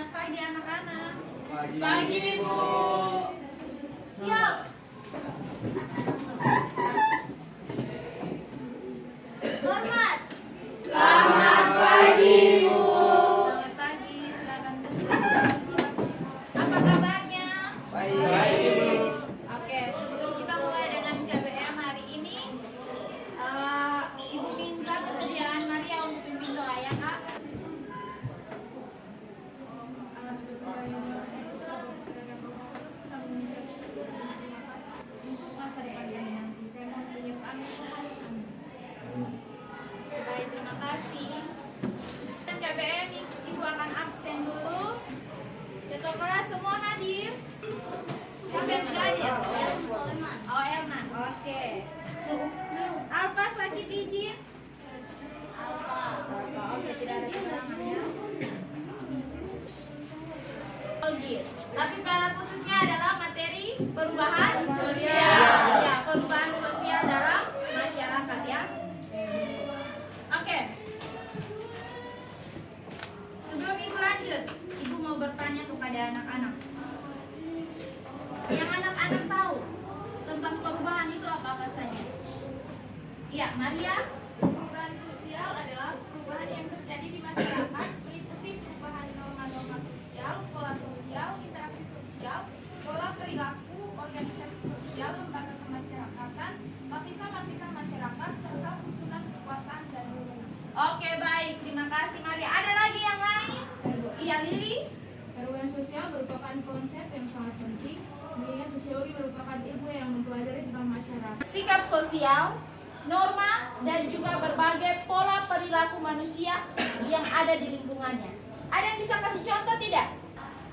Selamat pagi anak-anak. Pagi, Bu. Siap. Hormat. Selamat pagi, Bu. Selamat pagi, silakan duduk. Apa kabarnya? Baik, Bu. Oke, sebelum kita mulai dengan KBM hari ini, Ibu minta kesediaan Maria untuk pimpin doa ya, Kak. Baik, terima kasih. Dan KBM Ibu akan absen dulu. Ketua kelas semua hadir. Siapa yang tidak hadir? Oh, Elman. Oke. Alfa sakit izin? Alfa. Oke, tidak ada kekurangan ya. Oke. Tapi pada khususnya adalah materi perubahan sosial. Ya, perubahan sosial dalam masyarakat ya. Oke. Sebelum Ibu lanjut, Ibu mau bertanya kepada anak-anak. Yang anak-anak tahu tentang perubahan itu apa-apa saja? Iya, Maria. Perubahan sosial adalah perubahan yang terjadi di masyarakat meliputi perubahan norma-norma sosial, pola sosial, interaksi sosial, pola perilaku, organisasi sosial, lembaga kemasyarakatan, lapisan-lapisan masyarakat, serta susunan kekuasaan dan lingkungan. Oke, baik. Terima kasih, Maria. Ada lagi yang lain? Iya, Lili. Perubahan sosial merupakan konsep yang sangat penting. Kemudian sosiologi merupakan ilmu yang mempelajari tentang masyarakat. Sikap sosial, norma, dan juga berbagai pola perilaku manusia yang ada di lingkungannya. Ada yang bisa kasih contoh tidak?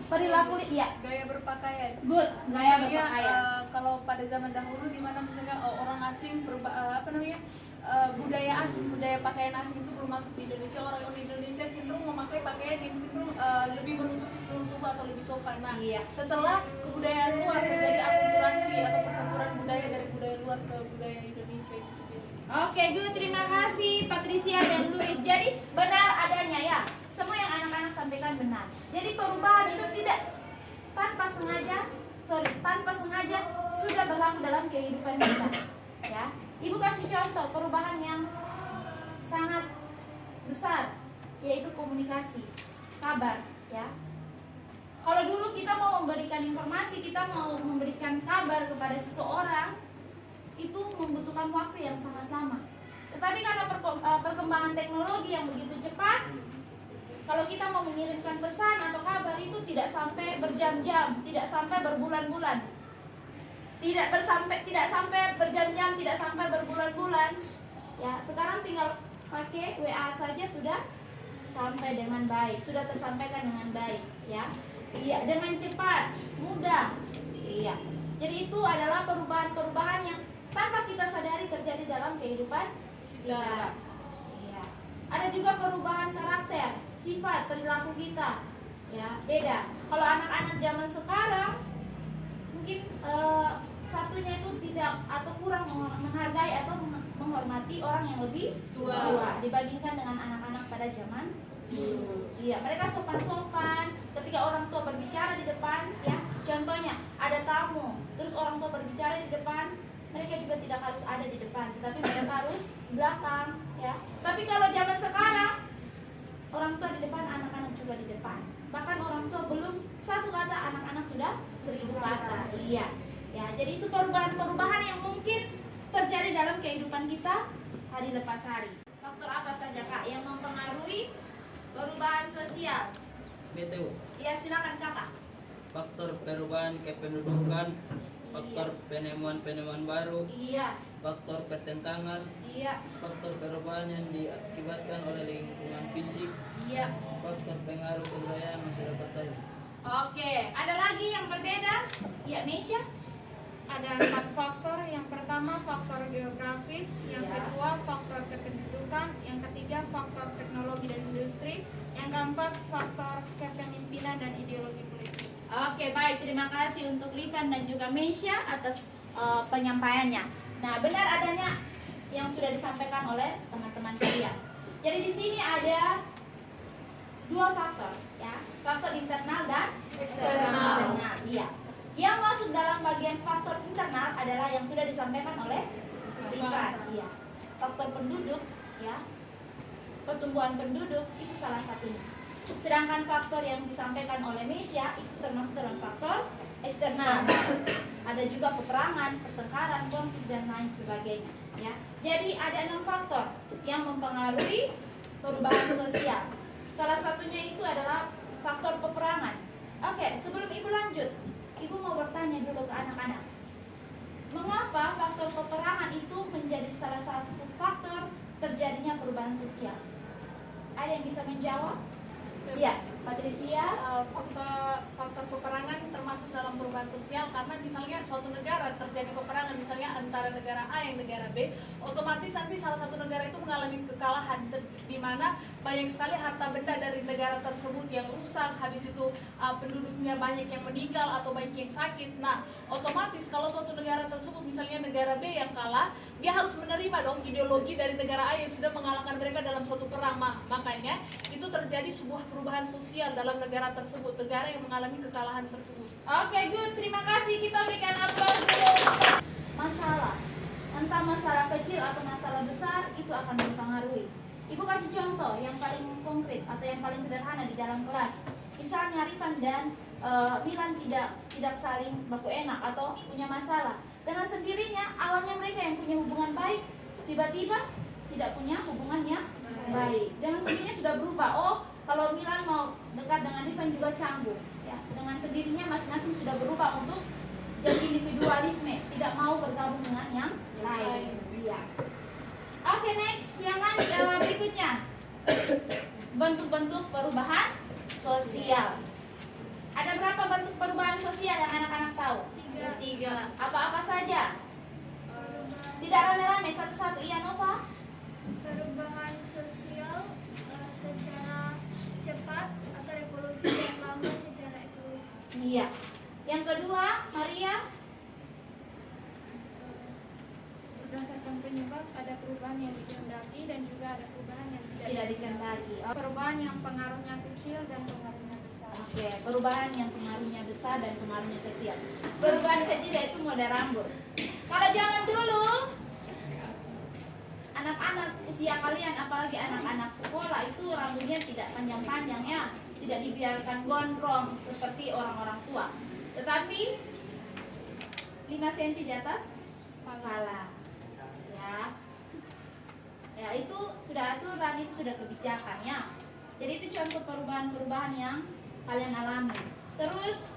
Perilaku, iya. Gaya berpakaian. Good, gaya Misalnya, berpakaian. kalau pada zaman dahulu di mana misalnya orang asing budaya asing, budaya pakaian asing itu belum masuk di Indonesia. Orang Indonesia cenderung memakai pakaian yang cenderung lebih menutupi seluruh tubuh atau lebih sopan. Nah, Iya. setelah kebudayaan luar terjadi akulturasi atau percampuran budaya dari budaya luar ke budaya Indonesia itu sendiri. Oke, good. Terima kasih Patricia dan Luis. Jadi benar adanya ya. Semua yang anak-anak sampaikan benar. Jadi perubahan itu tidak tanpa sengaja sudah berlaku dalam kehidupan kita. Ya, Ibu kasih contoh perubahan yang sangat besar, yaitu komunikasi, kabar. Ya, kalau dulu kita mau memberikan informasi, kita mau memberikan kabar kepada seseorang, itu membutuhkan waktu yang sangat lama. Tetapi karena perkembangan teknologi yang begitu cepat, kalau kita mau mengirimkan pesan atau kabar itu tidak sampai berjam-jam, tidak sampai berbulan-bulan, tidak sampai berjam-jam, tidak sampai berbulan-bulan. Ya, sekarang tinggal pakai WA saja sudah sampai dengan baik, sudah tersampaikan dengan baik. Ya, iya, dengan cepat, mudah. Iya. Jadi itu adalah perubahan-perubahan yang tanpa kita sadari terjadi dalam kehidupan kita. Iya. Ada juga perubahan karakter, sifat, perilaku kita. Ya, beda. Kalau anak-anak zaman sekarang mungkin satunya itu tidak atau kurang menghargai atau menghormati orang yang lebih tua dibandingkan dengan anak-anak pada zaman dulu. Iya, mereka sopan-sopan ketika orang tua berbicara di depan, ya. Contohnya, ada tamu, terus orang tua berbicara di depan, mereka juga tidak harus ada di depan, tetapi mereka harus di belakang, ya. Tapi kalau zaman sekarang, orang tua di depan, anak-anak juga di depan. Bahkan orang tua belum satu kata, anak-anak sudah 1000 kata. Iya. Ya, jadi itu perubahan-perubahan yang mungkin terjadi dalam kehidupan kita hari lepas hari. Faktor apa saja, Kak, yang mempengaruhi perubahan sosial? BTU. Ya, silakan, Kakak. Faktor perubahan kependudukan, faktor penemuan-penemuan baru, Iya. faktor pertentangan, Iya. faktor perubahan yang diakibatkan oleh lingkungan fisik, Iya. faktor pengaruh kebudayaan masyarakat lain. Oke, ada lagi yang berbeda? Ya, Mesya? Ada 4 faktor. Yang pertama faktor geografis, yang kedua faktor kependudukan, yang ketiga faktor teknologi dan industri, yang keempat faktor kepemimpinan dan ideologi politik. Oke, baik. Terima kasih untuk Rifan dan juga Mesya atas penyampaiannya. Nah, benar adanya yang sudah disampaikan oleh teman-teman kalian. Jadi di sini ada dua faktor, ya, faktor internal dan Eksternal. Iya. Yang masuk dalam bagian faktor internal adalah yang sudah disampaikan oleh Rifan, iya. Faktor penduduk, ya, pertumbuhan penduduk itu salah satunya. Sedangkan faktor yang disampaikan oleh Mesia itu termasuk dalam faktor eksternal. Ada juga peperangan, pertengkaran, konflik dan lain sebagainya, ya. Jadi ada 6 faktor yang mempengaruhi perubahan sosial. Salah satunya itu adalah faktor peperangan. Oke, sebelum Ibu lanjut, Ibu mau bertanya dulu ke anak-anak. Mengapa faktor peperangan itu menjadi salah satu faktor terjadinya perubahan sosial? Ada yang bisa menjawab? Ya, Patricia. Faktor peperangan termasuk dalam perubahan sosial karena misalnya suatu negara terjadi peperangan misalnya antara negara A yang negara B, otomatis nanti salah satu negara itu mengalami kekalahan di mana banyak sekali harta benda dari negara tersebut yang rusak, habis itu penduduknya banyak yang meninggal atau banyak yang sakit. Nah, otomatis kalau suatu negara tersebut misalnya negara B yang kalah, dia harus menerima dong ideologi dari negara A yang sudah mengalahkan mereka dalam suatu perang. Makanya itu terjadi sebuah perubahan sosial dalam negara tersebut, negara yang mengalami kekalahan tersebut. Oke, good. Terima kasih. Kita berikan aplaus dulu. Masalah, entah masalah kecil atau masalah besar, itu akan mempengaruhi. Ibu kasih contoh yang paling konkret atau yang paling sederhana di dalam kelas. Misalnya Rifan dan Milan tidak saling baku enak atau punya masalah. Dengan sendirinya awalnya mereka yang punya hubungan baik, tiba-tiba tidak punya hubungan yang baik. Dengan sendirinya sudah berubah. Oh, kalau Milan mau dekat dengan Rifan juga canggung, ya. Dengan sendirinya masing-masing sudah berubah untuk jadi individualisme, tidak mau bergabung dengan yang lain. Iya. Oke, next, yang berikutnya, bentuk-bentuk perubahan sosial. Ada berapa bentuk perubahan sosial yang anak-anak tahu? 3. Apa-apa saja? Tidak rame-rame, satu-satu. Iya, Nova? Perubahan sosial secara cepat atau revolusi yang lambat secara evolusi. Iya. Yang kedua, Maria? Berdasarkan penyebab ada perubahan yang dikehendaki dan juga ada perubahan yang Tidak dikehendaki. Oh, Perubahan yang pengaruhnya kecil dan pengaruhnya besar. Oke, perubahan yang pengaruhnya besar dan pengaruhnya kecil. Perubahan kecil yaitu model rambut. Kalau zaman dulu, anak-anak usia kalian, apalagi anak-anak sekolah itu rambutnya tidak panjang-panjang, ya, tidak dibiarkan gondrong seperti orang-orang tua, tetapi 5 cm di atas kepala, ya. Ya, itu sudah aturan, itu sudah kebijakannya. Jadi itu contoh perubahan-perubahan yang kalian alami. Terus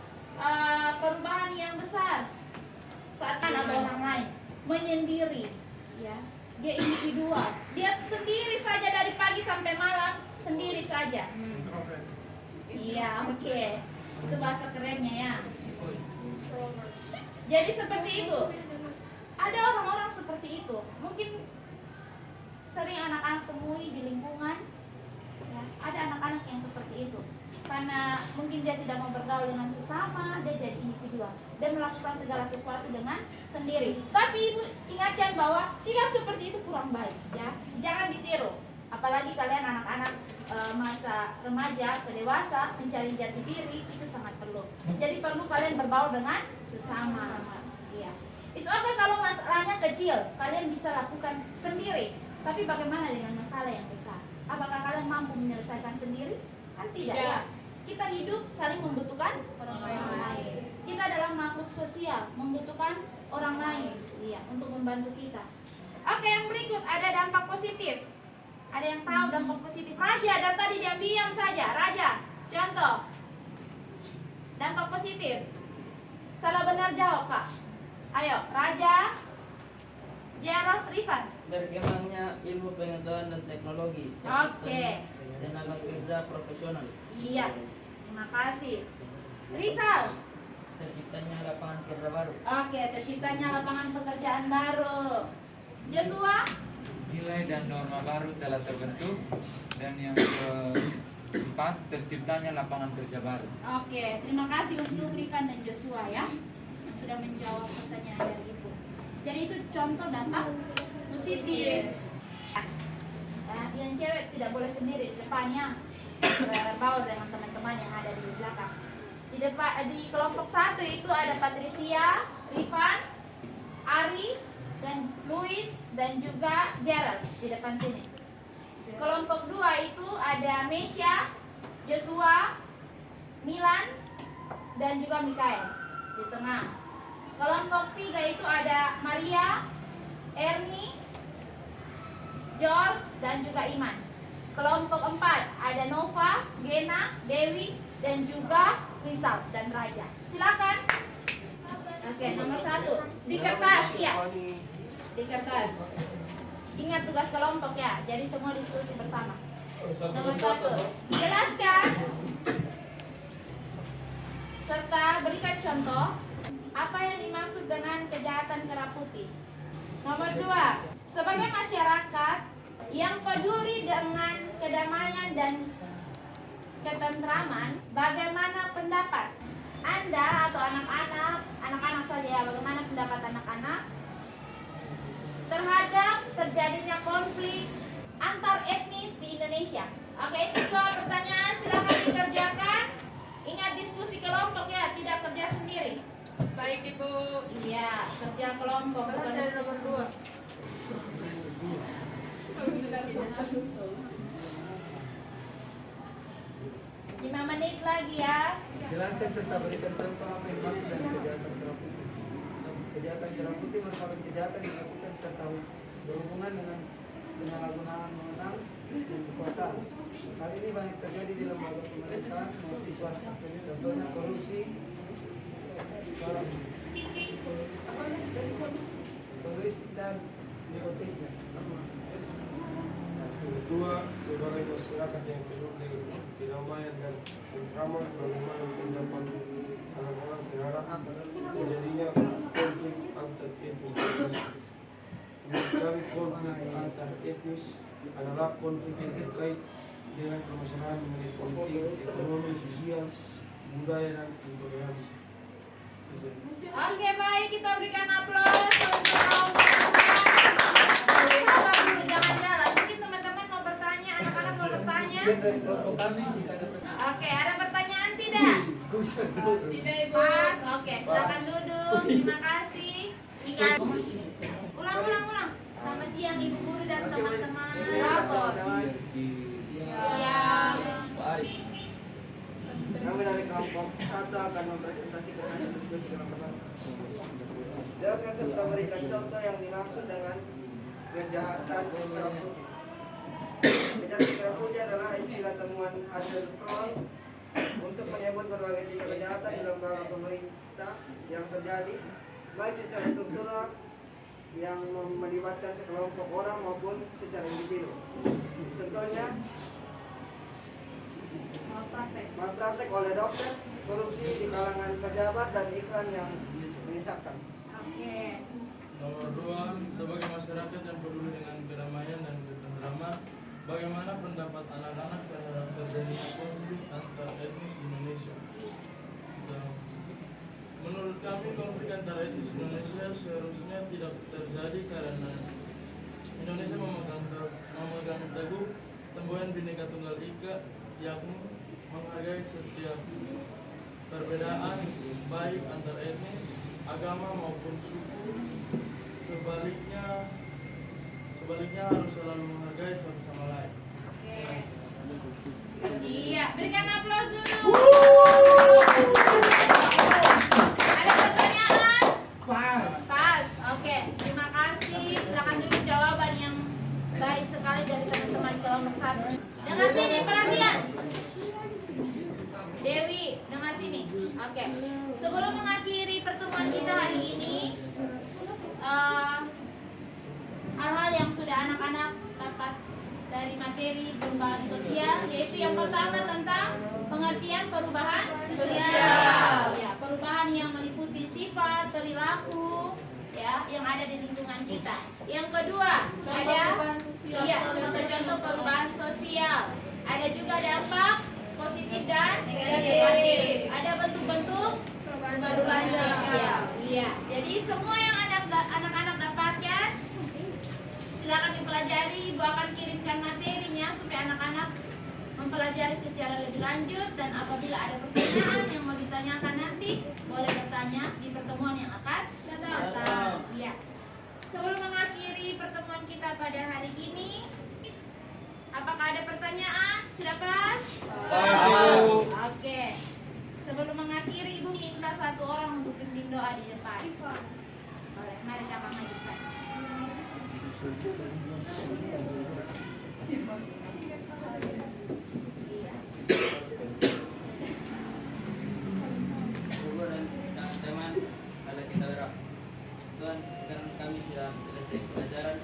perubahan yang besar saat ada orang lain menyendiri, ya. Dia individual, dia sendiri saja dari pagi sampai malam, sendiri saja. Iya, oke. Itu bahasa kerennya, ya. Jadi seperti itu. Ada orang-orang seperti itu. Mungkin sering anak-anak temui di lingkungan, ya. Ada anak-anak yang seperti itu. Karena mungkin dia tidak mau bergaul dengan sesama, dia jadi individual dan melakukan segala sesuatu dengan sendiri. Tapi ibu ingatkan bahwa sikap seperti itu kurang baik, ya. Jangan ditiru. Apalagi kalian anak-anak masa remaja ke dewasa mencari jati diri, itu sangat perlu. Jadi perlu kalian berbaur dengan sesama. Ya. It's okay kalau masalahnya kecil, kalian bisa lakukan sendiri. Tapi bagaimana dengan masalah yang besar? Apakah kalian mampu menyelesaikan sendiri? Kan tidak, ya. Kita hidup saling membutuhkan orang lain. Kita adalah makhluk sosial, membutuhkan orang lain, iya, untuk membantu kita. Oke, yang berikut ada dampak positif. Ada yang tahu dampak positif? Raja, dari tadi diam-diam saja. Raja, contoh dampak positif. Salah benar jawab, Kak. Ayo, Raja, Jarod, Rifan. Berkembangnya ilmu pengetahuan dan teknologi. Oke. Tenaga kerja profesional. Iya, terima kasih. Rizal. Terciptanya lapangan kerja baru. Oke, terciptanya lapangan pekerjaan baru. Joshua. Nilai dan norma baru telah terbentuk, dan yang keempat terciptanya lapangan kerja baru. Oke, terima kasih untuk Rifan dan Joshua, ya, yang sudah menjawab pertanyaan dari Ibu. Jadi itu contoh dampak positif. Nah, yang cewek tidak boleh sendiri di depannya. berbaur dengan teman-teman yang ada di belakang. Di kelompok 1 itu ada Patricia, Rifan, Ari, dan Luis, dan juga Gerald di depan sini. Kelompok 2 itu ada Mesya, Joshua, Milan, dan juga Mikael di tengah. Kelompok 3 itu ada Maria, Ernie, George, dan juga Iman. Kelompok 4 ada Nova, Gena, Dewi, dan juga Rizal dan Raja. Silakan. Oke, nomor 1 di kertas ya. Di kertas. Ingat tugas kelompok ya. Jadi semua diskusi bersama. Nomor 1, jelaskan serta berikan contoh apa yang dimaksud dengan kejahatan kera putih. Nomor 2, sebagai masyarakat yang peduli dengan kedamaian dan ketentraman, bagaimana pendapat Anda atau anak-anak saja ya, bagaimana pendapat anak-anak terhadap terjadinya konflik antar etnis di Indonesia? Oke, itu 2 pertanyaan, silakan dikerjakan. Ingat diskusi kelompok ya, tidak kerja sendiri. Baik Ibu. Iya, kerja kelompok bukan Saya nomor diskusi. 2. 5 menit lagi ya. Jelaskan serta berikan contoh apa yang dimaksud dengan kejahatan kera putih. Kejahatan kera putih merupakan kejahatan yang dilakukan serta berhubungan dengan penyalahgunaan wewenang dan kekuasaan. Hal ini banyak terjadi di lembaga pemerintahan maupun swasta. Contohnya korupsi, dan nepotisme. Kedua, sebagai masyarakat yang penuh dengan kedamaian dan ketentraman sebagaimana pendapat anak-anak berharap terjadinya konflik antar etnis. Mencari konflik antar etnis adalah konflik yang terkait dengan permasalahan mengenai politik, ekonomi, sosial, budaya, dan intoleransi. Oke, baik, kita berikan aplaus untuk kaum perempuan. Sabar dulu, jangan jalan. Mungkin teman-teman mau bertanya, anak-anak mau bertanya. Oke, ada pertanyaan tidak? Tidak Ibu. Pas, oke, silakan duduk. Terima kasih. Mikael. Ulang. Selamat siang Ibu Guru dan teman-teman. Bravo. Siang. Kami dari kelompok 1 akan mempresentasikan hasil diskusi kelompok. Jelaskan serta berikan contoh yang dimaksud dengan kejahatan kera putih. Kejahatan kera putih adalah istilah temuan hasil Kroll untuk menyebut berbagai tindak kejahatan di lembaga pemerintah yang terjadi, baik secara struktural yang melibatkan sekelompok orang maupun secara individu. Contohnya malpraktek oleh dokter, korupsi di kalangan pejabat, dan iklan yang menyesatkan. Oke. Nomor 2, sebagai masyarakat yang peduli dengan kedamaian dan ketentraman, bagaimana pendapat anak-anak terhadap terjadinya konflik antar etnis di Indonesia? Menurut kami, konflik antar etnis Indonesia seharusnya tidak terjadi karena Indonesia memegang teguh semboyan Bhinneka Tunggal Ika, yakni menghargai setiap perbedaan baik antar etnis, agama maupun suku. Sebaliknya harus selalu menghargai satu sama lain. Oke. Iya, berikan aplaus dulu. Ada pertanyaan? Pas. Oke, terima kasih. Silakan dulu jawaban yang baik sekali dari teman-teman kelompok 1. Dengar sini, perhatian. Dewi, dengar sini. Oke. Sebelum mengakhiri pertemuan kita hari ini, hal-hal yang sudah anak-anak dapat dari materi perubahan sosial, yaitu yang pertama tentang pengertian perubahan sosial, ya, perubahan yang meliputi sifat, perilaku, ya, yang ada di lingkungan kita. Yang kedua ada contoh-contoh perubahan sosial. Ada juga dampak positif dan negatif. Ada bentuk-bentuk perubahan sosial. Iya. Jadi semua yang anak-anak dapatkan, silakan dipelajari. Ibu akan kirimkan materinya supaya anak-anak mempelajari secara lebih lanjut, dan apabila ada pertanyaan yang mau ditanyakan nanti boleh bertanya di pertemuan yang akan datang. Ya. Sebelum mengakhiri pertemuan kita pada hari ini, apakah ada pertanyaan? Sudah pas? Oke. Sebelum mengakhiri, Ibu minta satu orang untuk pimpin doa di depan. Boleh, mari kakak maju saya. Ibu dan teman-teman, kalau kita berdoa, Tuhan, sekarang kami sudah selesai pelajaran.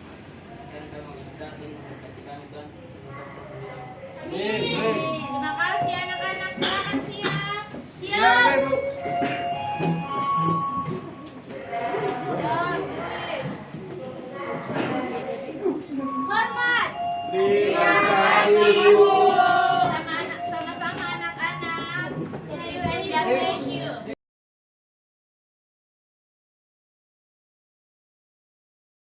Sekarang kami mau istirahat dan memberkati kami, Tuhan. Terima kasih anak-anak, silakan siap. Siap. Hormat. Terima kasih, Bu. Sama-sama anak-anak. See you and God bless you.